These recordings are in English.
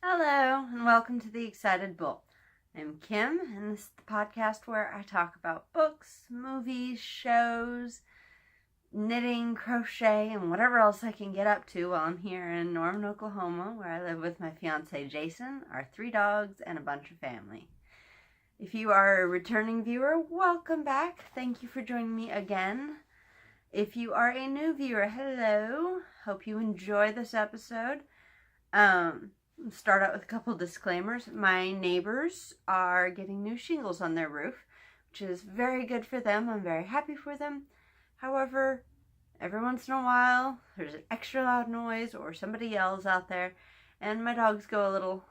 Hello, and welcome to The Excited Bull. I'm Kim, and this is the podcast where I talk about books, movies, shows, knitting, crochet, and whatever else I can get up to while I'm here in Norman, Oklahoma, where I live with my fiance Jason, our 3 dogs, and a bunch of family. If you are a returning viewer, welcome back. Thank you for joining me again. If you are a new viewer, hello. Hope you enjoy this episode. Start out with a couple disclaimers. My neighbors are getting new shingles on their roof, which is very good for them. I'm very happy for them. However, every once in a while, there's an extra loud noise or somebody yells out there, and my dogs go a little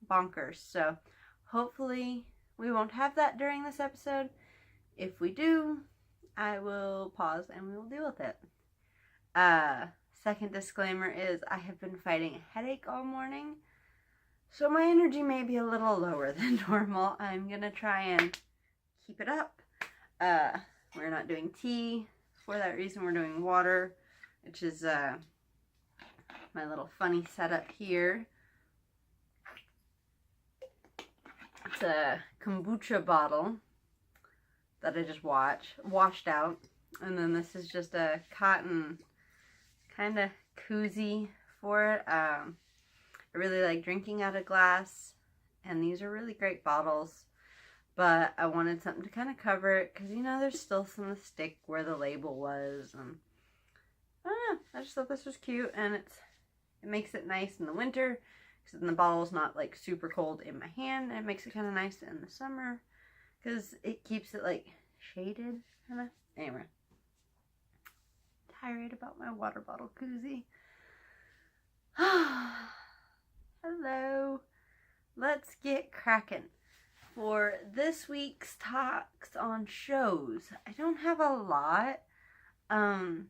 bonkers. So hopefully we won't have that during this episode. If we do, I will pause and we will deal with it. Second disclaimer is I have been fighting a headache all morning, so my energy may be a little lower than normal. I'm going to try and keep it up. We're not doing tea. For that reason, we're doing water, which is my little funny setup here. It's a kombucha bottle that I just washed out. And then this is just a cotton kind of koozie for it. I really like drinking out of glass, and these are really great bottles, but I wanted something to kind of cover it because, you know, there's still some stick where the label was, and I don't know, I just thought this was cute, and it makes it nice in the winter because then the bottle's not like super cold in my hand, and it makes it kind of nice in the summer because it keeps it like shaded, kind of. Anyway, tired about my water bottle koozie. Hello. Let's get cracking. For this week's talks on shows, I don't have a lot. I've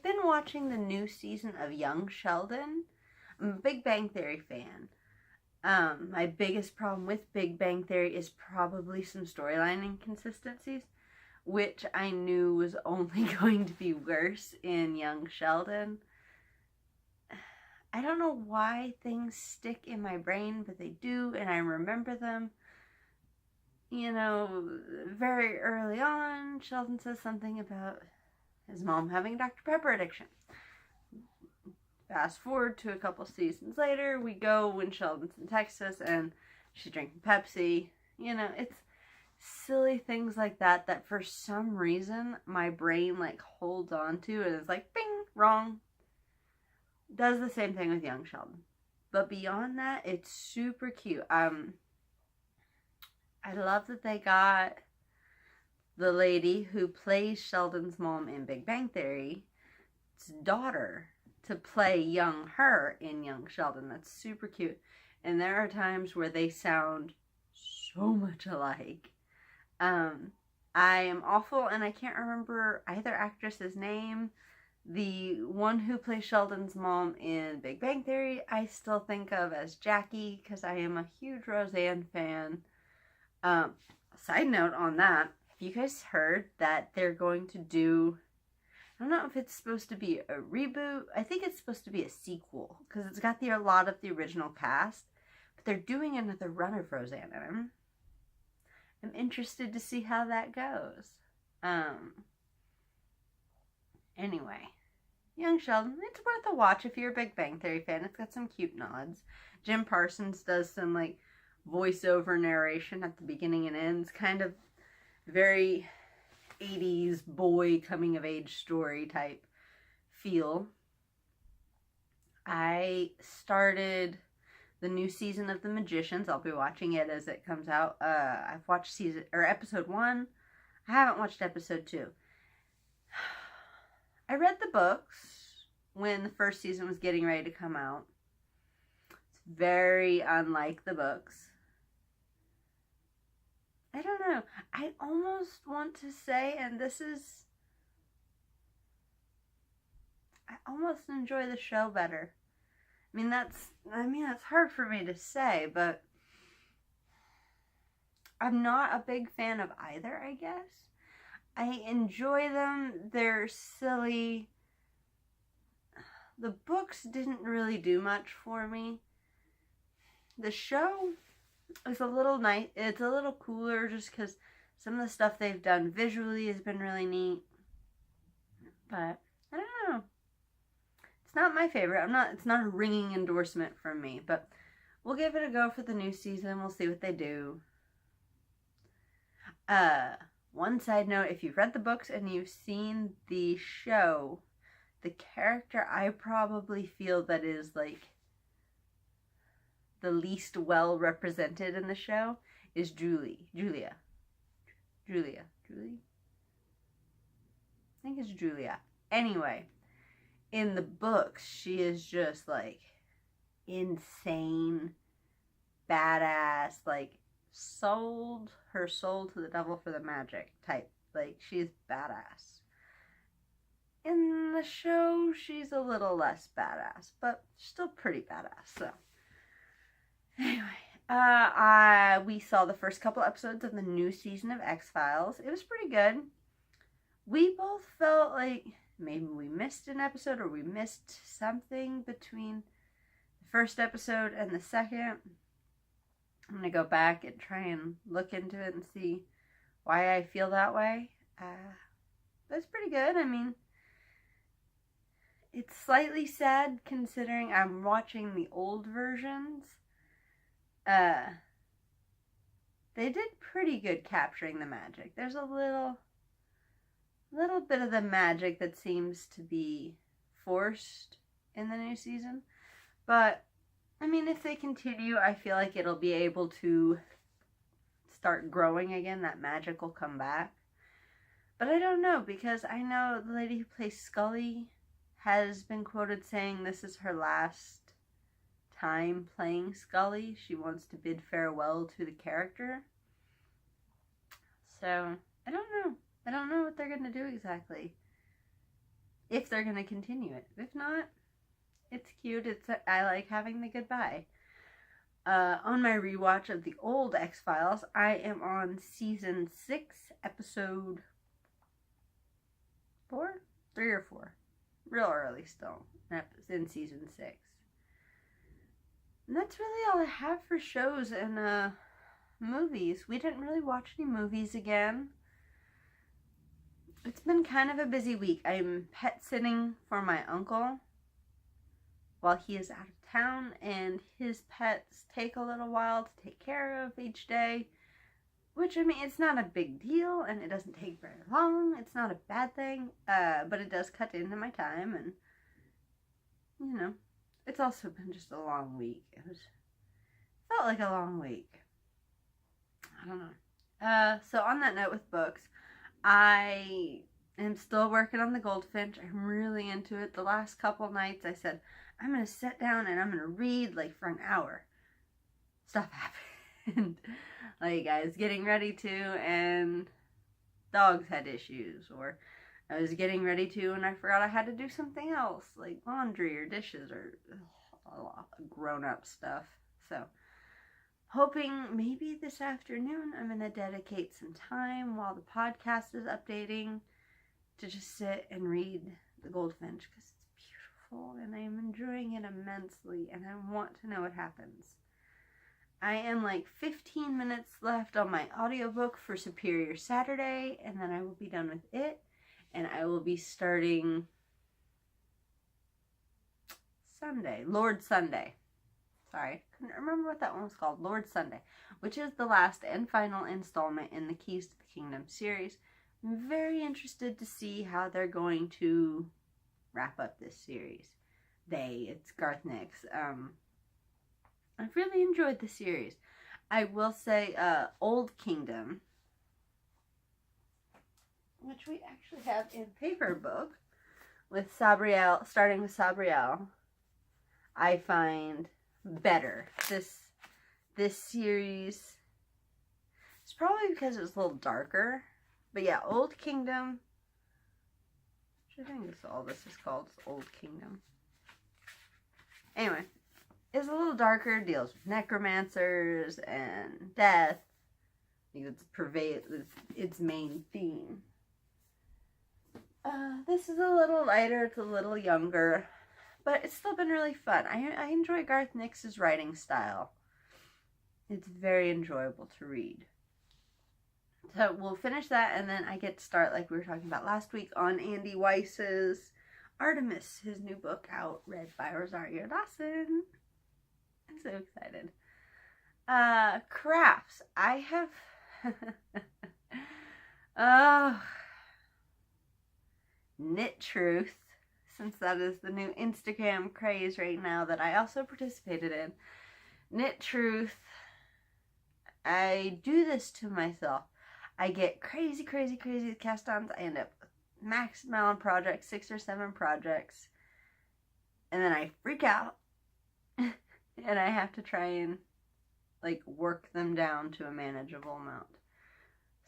been watching the new season of Young Sheldon. I'm a Big Bang Theory fan. My biggest problem with Big Bang Theory is probably some storyline inconsistencies, which I knew was only going to be worse in Young Sheldon. I don't know why things stick in my brain, but they do, and I remember them. You know, very early on, Sheldon says something about his mom having a Dr. Pepper addiction. Fast forward to a couple seasons later, we go when Sheldon's in Texas, and she's drinking Pepsi. You know, it's silly things like that that for some reason my brain like holds on to, and it's like, bing, wrong. Does the same thing with Young Sheldon. But beyond that, it's super cute. I love that they got the lady who plays Sheldon's mom in Big Bang Theory's daughter to play young her in Young Sheldon. That's super cute. And there are times where they sound so much alike. I am awful, and I can't remember either actress's name. The one who plays Sheldon's mom in Big Bang Theory, I still think of as Jackie because I am a huge Roseanne fan. Side note on that, have you guys heard that they're going to do, I don't know if it's supposed to be a reboot. I think it's supposed to be a sequel because it's got a lot of the original cast, but they're doing another run of Roseanne, and I'm interested to see how that goes. Anyway, Young Sheldon, it's worth a watch if you're a Big Bang Theory fan. It's got some cute nods. Jim Parsons does some like voiceover narration at the beginning and ends, kind of very 80s boy coming of age story type feel. I started the new season of The Magicians. I'll be watching it as it comes out. I've watched episode 1. I haven't watched episode 2. I read the books when the first season was getting ready to come out. It's very unlike the books. I don't know. I almost want to say, and I almost enjoy the show better. I mean, that's hard for me to say, but I'm not a big fan of either, I guess. I enjoy them. They're silly. The books didn't really do much for me. The show is a little nice. It's a little cooler just because some of the stuff they've done visually has been really neat. But I don't know. It's not my favorite. It's not a ringing endorsement from me, but we'll give it a go for the new season. We'll see what they do. One side note, if you've read the books and you've seen the show, the character I probably feel that is like the least well represented in the show is Julie. I think it's Julia. Anyway, in the books, she is just like insane, badass, like sold her soul to the devil for the magic type. Like, she's badass. In the show, she's a little less badass, but still pretty badass. So, anyway, we saw the first couple episodes of the new season of X-Files. It was pretty good. We both felt like maybe we missed an episode or we missed something between the first episode and the second. I'm going to go back and try and look into it and see why I feel that way. That's pretty good. I mean, it's slightly sad considering I'm watching the old versions. They did pretty good capturing the magic. There's a little bit of the magic that seems to be forced in the new season. But, I mean, if they continue, I feel like it'll be able to start growing again. That magic will come back. But I don't know, because I know the lady who plays Scully has been quoted saying this is her last time playing Scully. She wants to bid farewell to the character. So, I don't know. I don't know what they're going to do exactly. If they're going to continue it. If not, it's cute. I like having the goodbye. On my rewatch of the old X-Files, I am on season 6, episode 4? 3 or 4. Real early still. In season 6. And that's really all I have for shows and movies. We didn't really watch any movies again. It's been kind of a busy week. I'm pet sitting for my uncle while he is out of town, and his pets take a little while to take care of each day, which, I mean, it's not a big deal, and it doesn't take very long. It's not a bad thing, but it does cut into my time, and, you know, it's also been just a long week. Felt like a long week. I don't know. So on that note with books, I am still working on The Goldfinch. I'm really into it. The last couple nights I said, I'm going to sit down and I'm going to read like for an hour. Stuff happened. Like, I was getting ready to and dogs had issues. Or I was getting ready to and I forgot I had to do something else. Like laundry or dishes or a lot of grown-up stuff. So, hoping maybe this afternoon I'm going to dedicate some time while the podcast is updating to just sit and read The Goldfinch, because it's beautiful and I'm enjoying it immensely and I want to know what happens. I am like 15 minutes left on my audiobook for Superior Saturday, and then I will be done with it, and I will be starting Lord Sunday. Sorry, couldn't remember what that one was called. Lord Sunday, which is the last and final installment in the Keys to the Kingdom series. I'm very interested to see how they're going to wrap up this series. It's Garth Nix. I've really enjoyed the series. I will say, Old Kingdom, which we actually have in paper book, with Sabriel, starting with Sabriel, I find better. This series, it's probably because it was a little darker, but yeah, Old Kingdom, which I think all this is called, is Old Kingdom. Anyway, it's a little darker, deals with necromancers and death. I think it's its main theme. This is a little lighter, it's a little younger, but it's still been really fun. I enjoy Garth Nix's writing style. It's very enjoyable to read. So we'll finish that, and then I get to start, like we were talking about last week, on Andy Weiss's Artemis, his new book out, read by Rosario Dawson. I'm so excited. Crafts. I have Knit Truth, since that is the new Instagram craze right now that I also participated in. Knit Truth. I do this to myself. I get crazy cast-ons. I end up with max amount of projects, 6 or 7 projects, and then I freak out, and I have to try and like work them down to a manageable amount.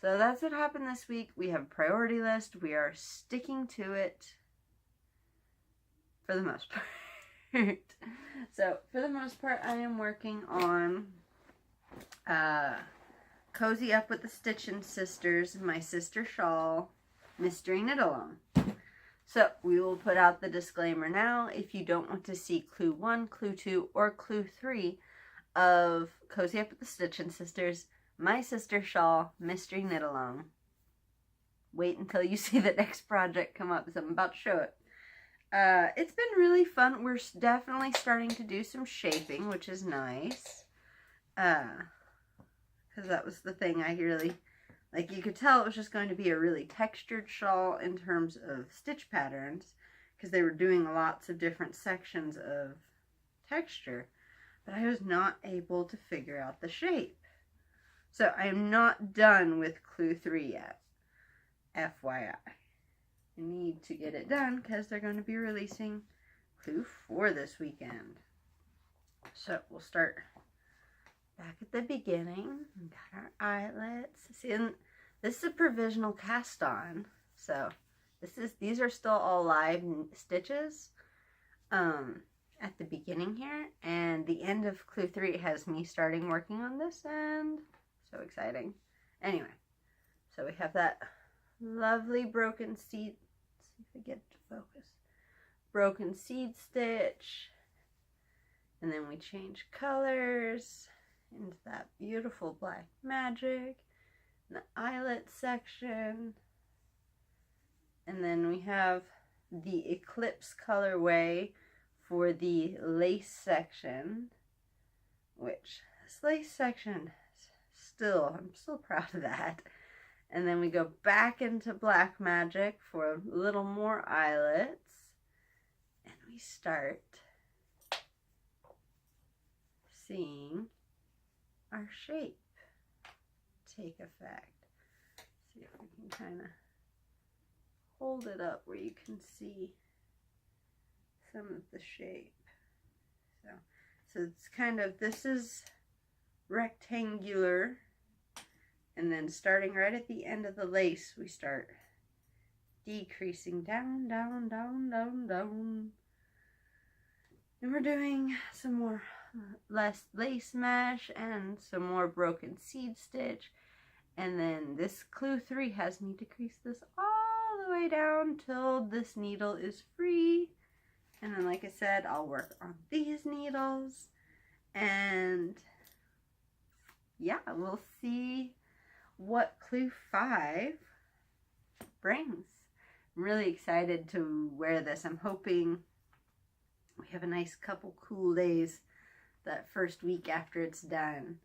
So that's what happened this week. We have a priority list. We are sticking to it for the most part. So for the most part, I am working on Cozy Up with the Stitchin' Sisters, My Sister Shawl, Mystery Knit Along. So we will put out the disclaimer now. If you don't want to see Clue 1, Clue 2, or Clue 3 of Cozy Up with the Stitchin' Sisters, My Sister Shawl, Mystery Knit Along, wait until you see the next project come up, because I'm about to show it. It's been really fun. We're definitely starting to do some shaping, which is nice. Because that was the thing I really, like, you could tell it was just going to be a really textured shawl in terms of stitch patterns, because they were doing lots of different sections of texture, but I was not able to figure out the shape. So I am not done with Clue 3 yet, FYI. I need to get it done because they're going to be releasing Clue 4 this weekend. So we'll start back at the beginning. We got our eyelets. See, and this is a provisional cast on. So these are still all live stitches at the beginning here. And the end of Clue 3 has me starting working on this end. So exciting. Anyway, so we have that lovely broken seed. Let's see if I get it to focus. Broken seed stitch. And then we change colors into that beautiful black magic. The eyelet section. And then we have the Eclipse colorway for the lace section. Which, this lace section, I'm still proud of that. And then we go back into black magic for a little more eyelets. And we start seeing our shape take effect. See if we can kind of hold it up where you can see some of the shape. So it's kind of, this is rectangular, and then starting right at the end of the lace, we start decreasing down, down, down, down, down. And we're doing some more less lace mesh and some more broken seed stitch. And then this Clue 3 has me decrease this all the way down till this needle is free. And then, like I said, I'll work on these needles. And yeah, we'll see what Clue 5 brings. I'm really excited to wear this. I'm hoping we have a nice couple cool days that first week after it's done.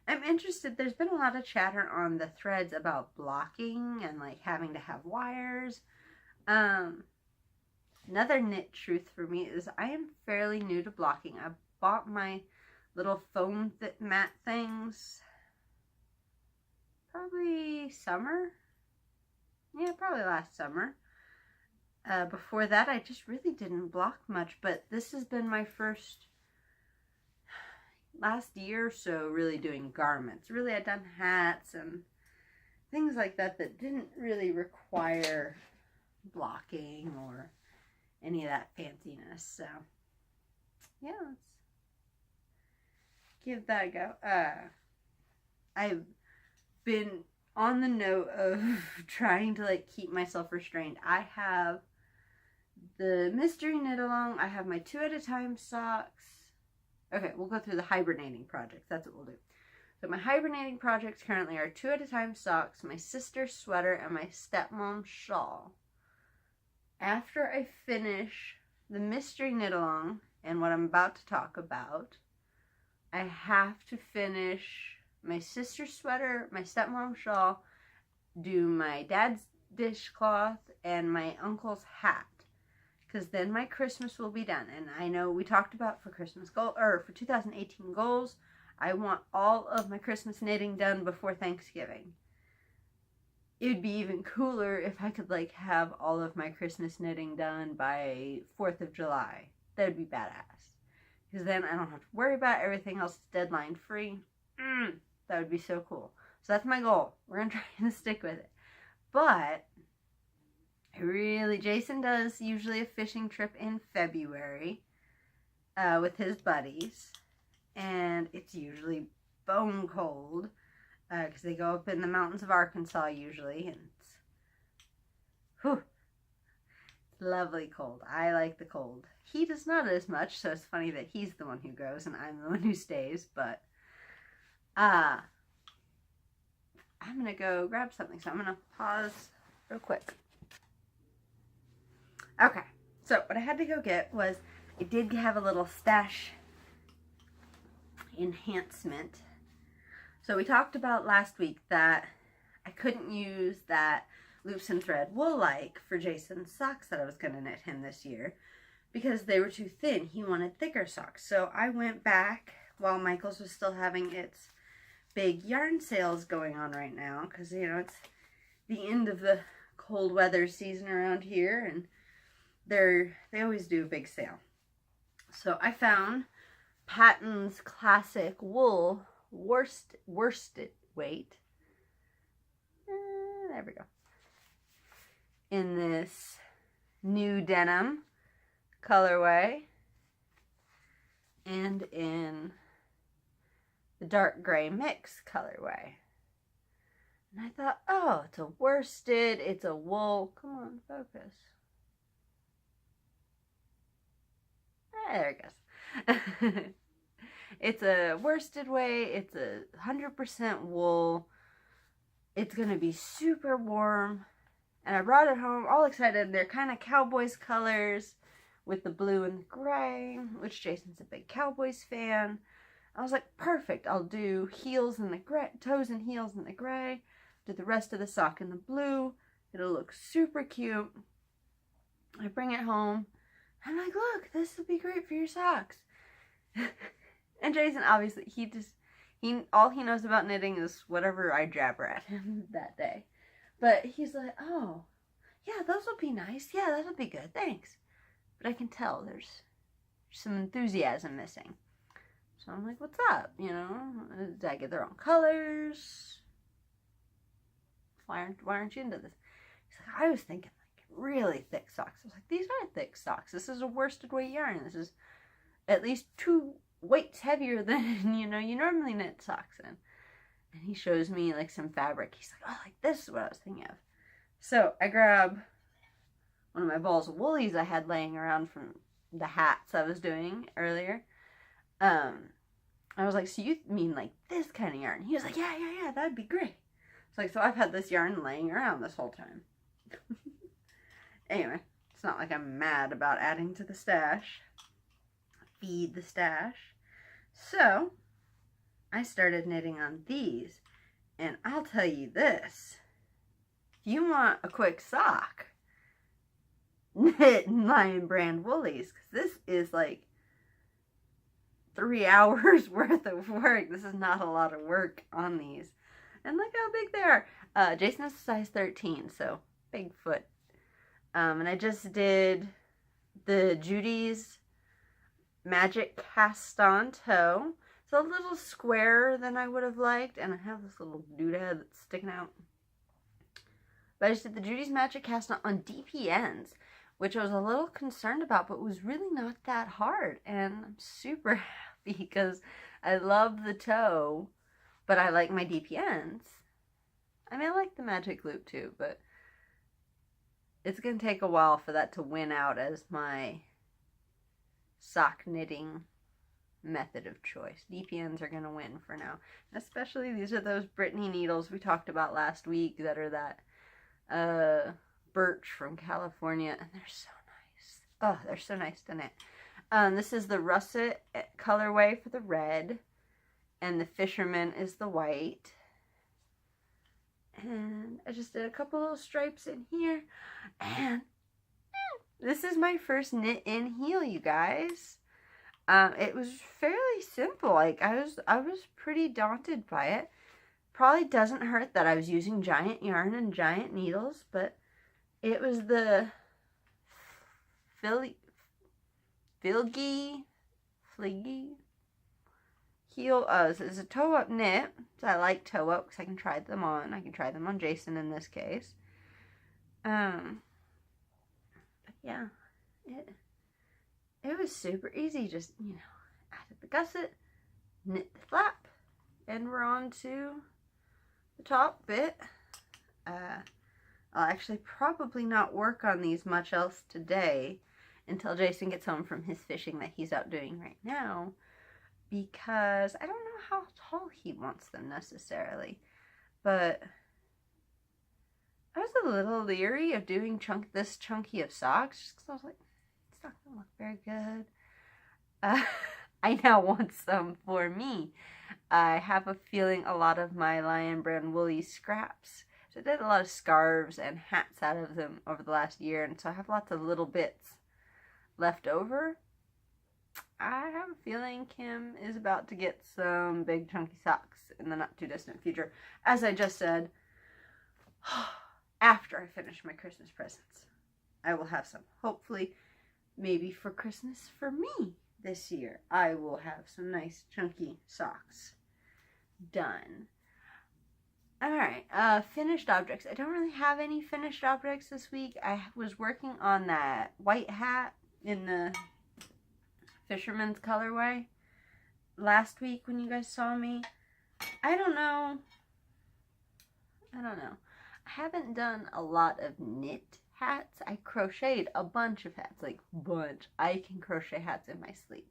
I'm interested. There's been a lot of chatter on the threads about blocking and like having to have wires. Another knit truth for me is I am fairly new to blocking. I bought my little foam mat things probably summer. Yeah, probably last summer. Before that, I just really didn't block much, but this has been my first last year or so really doing garments. Really, I'd done hats and things like that that didn't really require blocking or any of that fanciness. So yeah, let's give that a go. I've been on the note of trying to like keep myself restrained. I have the Mystery Knit Along. I have my 2 at a time socks. Okay, we'll go through the hibernating projects. That's what we'll do. So my hibernating projects currently are 2 at a time socks, my sister's sweater, and my stepmom's shawl. After I finish the mystery knit along and what I'm about to talk about, I have to finish my sister's sweater, my stepmom's shawl, do my dad's dishcloth, and my uncle's hat. Because then my Christmas will be done. And I know we talked about for 2018 goals, I want all of my Christmas knitting done before Thanksgiving. It would be even cooler if I could have all of my Christmas knitting done by 4th of July. That would be badass. Because then I don't have to worry about everything else. It's deadline free. That would be so cool. So that's my goal. We're going to try to stick with it. But Jason does usually a fishing trip in February with his buddies. And it's usually bone cold because they go up in the mountains of Arkansas usually. And it's lovely cold. I like the cold. He does not as much, so it's funny that he's the one who goes and I'm the one who stays. But I'm going to go grab something. So I'm going to pause real quick. Okay, so what I had to go get was, I did have a little stash enhancement. So we talked about last week that I couldn't use that loops and thread wool for Jason's socks that I was going to knit him this year because they were too thin. He wanted thicker socks. So I went back while Michael's was still having its big yarn sales going on right now because, it's the end of the cold weather season around here and they always do a big sale. So I found Patton's Classic Wool worsted weight. There we go. In this new denim colorway and in the dark gray mix colorway. And I thought, oh, it's a worsted, it's a wool. Come on, focus. There it goes. It's a worsted weight. It's 100% wool. It's going to be super warm. And I brought it home all excited. They're kind of Cowboys colors with the blue and the gray, which Jason's a big Cowboys fan. I was like, perfect. I'll do heels in the gray, toes and heels in the gray. Do the rest of the sock in the blue. It'll look super cute. I bring it home. I'm like, look, this will be great for your socks. And Jason, obviously, all he knows about knitting is whatever I jabber at him that day. But he's like, oh, yeah, those will be nice. Yeah, that'll be good. Thanks. But I can tell there's some enthusiasm missing. So I'm like, what's up? Did I get the wrong colors? Why aren't you into this? He's like, I was thinking really thick socks. I was like, these aren't thick socks. This is a worsted weight yarn. This is at least 2 weights heavier than, you normally knit socks in. And he shows me some fabric. He's like, oh, this is what I was thinking of. So I grab one of my balls of woolies I had laying around from the hats I was doing earlier. I was like, so you mean this kind of yarn? He was like, yeah, that'd be great. It's so I've had this yarn laying around this whole time. Anyway, it's not like I'm mad about adding to the stash. Feed the stash. So, I started knitting on these. And I'll tell you this. If you want a quick sock, knit Lion Brand Woolies. Because this is 3 hours worth of work. This is not a lot of work on these. And look how big they are. Jason is a size 13, so big foot. And I just did the Judy's Magic Cast On Toe. It's a little squarer than I would have liked, and I have this little doodad that's sticking out. But I just did the Judy's Magic Cast On DP ends, which I was a little concerned about, but was really not that hard. And I'm super happy because I love the toe, but I like my DP ends. I mean, I like the magic loop too, but it's going to take a while for that to win out as my sock knitting method of choice. DPNs are going to win for now. Especially these are those Brittany needles we talked about last week that are that birch from California, and they're so nice. Oh, they're so nice to knit. This is the russet colorway for the red, and the fisherman is the white. And I just did a couple little stripes in here, and this is my first knit in heel, you guys. It was fairly simple. Like I was pretty daunted by it. Probably doesn't hurt that I was using giant yarn and giant needles, but it was the Fliggy heel. This is a toe up knit. So I like toe up because I can try them on. I can try them on Jason in this case. But yeah, it was super easy. Just, you know, added the gusset, knit the flap, and we're on to the top bit. I'll actually probably not work on these much else today until Jason gets home from his fishing that he's out doing right now, because I don't know how tall he wants them necessarily, but I was a little leery of doing this chunky of socks just because I was like, it's not going to look very good. I now want some for me. I have a feeling a lot of my Lion Brand woolly scraps, so I did a lot of scarves and hats out of them over the last year, and so I have lots of little bits left over. I have a feeling Kim is about to get some big chunky socks in the not too distant future. As I just said, after I finish my Christmas presents, I will have some. Hopefully, maybe for Christmas for me this year, I will have some nice chunky socks done. Alright, finished objects. I don't really have any finished objects this week. I was working on that white hat in the fisherman's colorway last week when you guys saw me. I don't know. I haven't done a lot of knit hats. I crocheted a bunch of hats, like bunch. I can crochet hats in my sleep.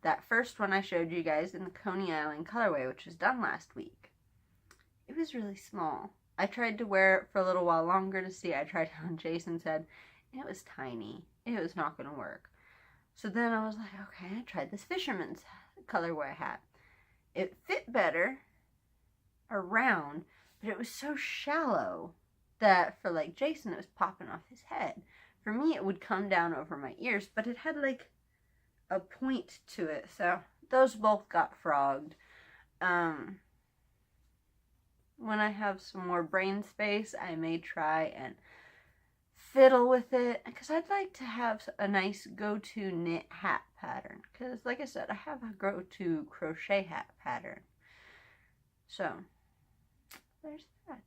That first one I showed you guys in the Coney Island colorway, which was done last week, it was really small. I tried to wear it for a little while longer to see. I tried it on Jason's head, and it was tiny. It was not going to work. So then I was like, okay, I tried this fisherman's colorway hat. It fit better around, but it was so shallow that for like Jason, it was popping off his head. For me, it would come down over my ears, but it had like a point to it, so those both got frogged. When I have some more brain space, I may try and fiddle with it, because I'd like to have a nice go-to knit hat pattern, because like I said, I have a go-to crochet hat pattern. So there's that.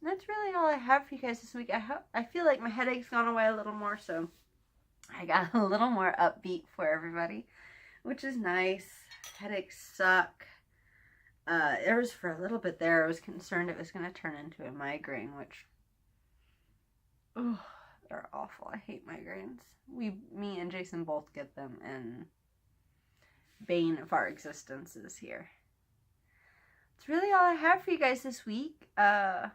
And that's really all I have for you guys this week. I feel like my headache's gone away a little more, so I got a little more upbeat for everybody, which is nice. Headaches suck. There was for a little bit there, I was concerned it was going to turn into a migraine, which, oh, they're awful. I hate migraines. Me and Jason both get them, and bane of our existences here. It's really all I have for you guys this week. A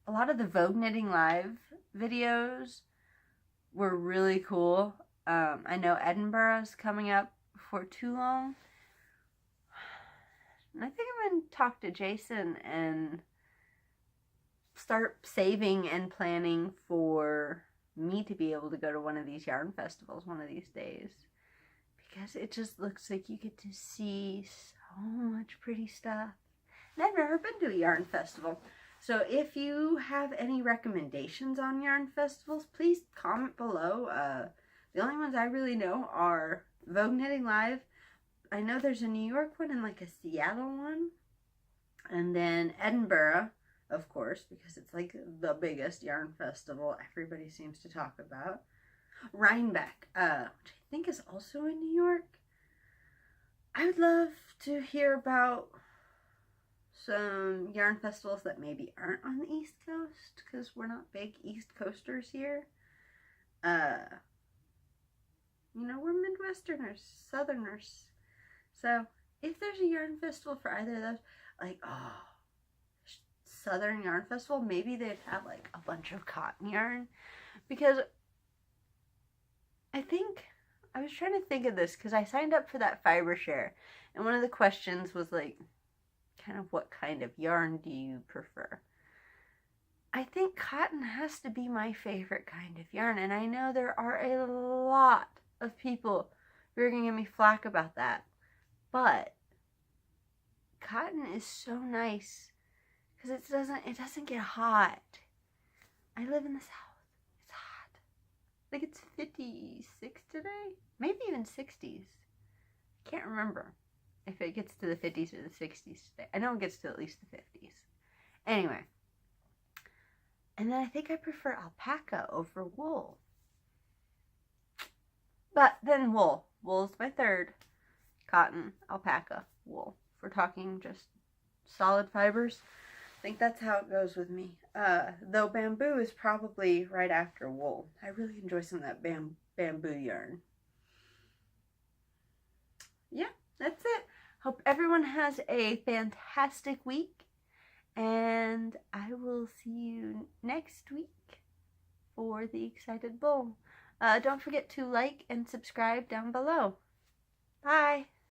lot of the Vogue Knitting Live videos were really cool. I know Edinburgh's coming up before too long. And I think I'm going to talk to Jason and start saving and planning for me to be able to go to one of these yarn festivals one of these days. Because it just looks like you get to see so much pretty stuff. And I've never been to a yarn festival. So if you have any recommendations on yarn festivals, please comment below. The only ones I really know are Vogue Knitting Live. I know there's a New York one and like a Seattle one. And then Edinburgh, of course, because it's like the biggest yarn festival everybody seems to talk about. Rhinebeck, which I think is also in New York. I would love to hear about some yarn festivals that maybe aren't on the East Coast, because we're not big East Coasters here. You Westerners, Southerners. So if there's a yarn festival for either of those, like, Southern Yarn Festival, maybe they'd have like a bunch of cotton yarn, because I was trying to think of this because I signed up for that FiberShare, and one of the questions was like, kind of what kind of yarn do you prefer? I think cotton has to be my favorite kind of yarn, and I know there are a lot of people who are going to give me flack about that, but cotton is so nice because it doesn't get hot. I live in the South. It's hot. I think it's 56 today, maybe even 60s. I can't remember if it gets to the 50s or the 60s today. I know it gets to at least the 50s. Anyway. And then I think I prefer alpaca over wool. But then wool. Wool is my third. Cotton, alpaca, wool. If we're talking just solid fibers, I think that's how it goes with me. Though bamboo is probably right after wool. I really enjoy some of that bamboo yarn. Yeah, that's it. Hope everyone has a fantastic week. And I will see you next week for the Excited Bull. Don't forget to like and subscribe down below. Bye.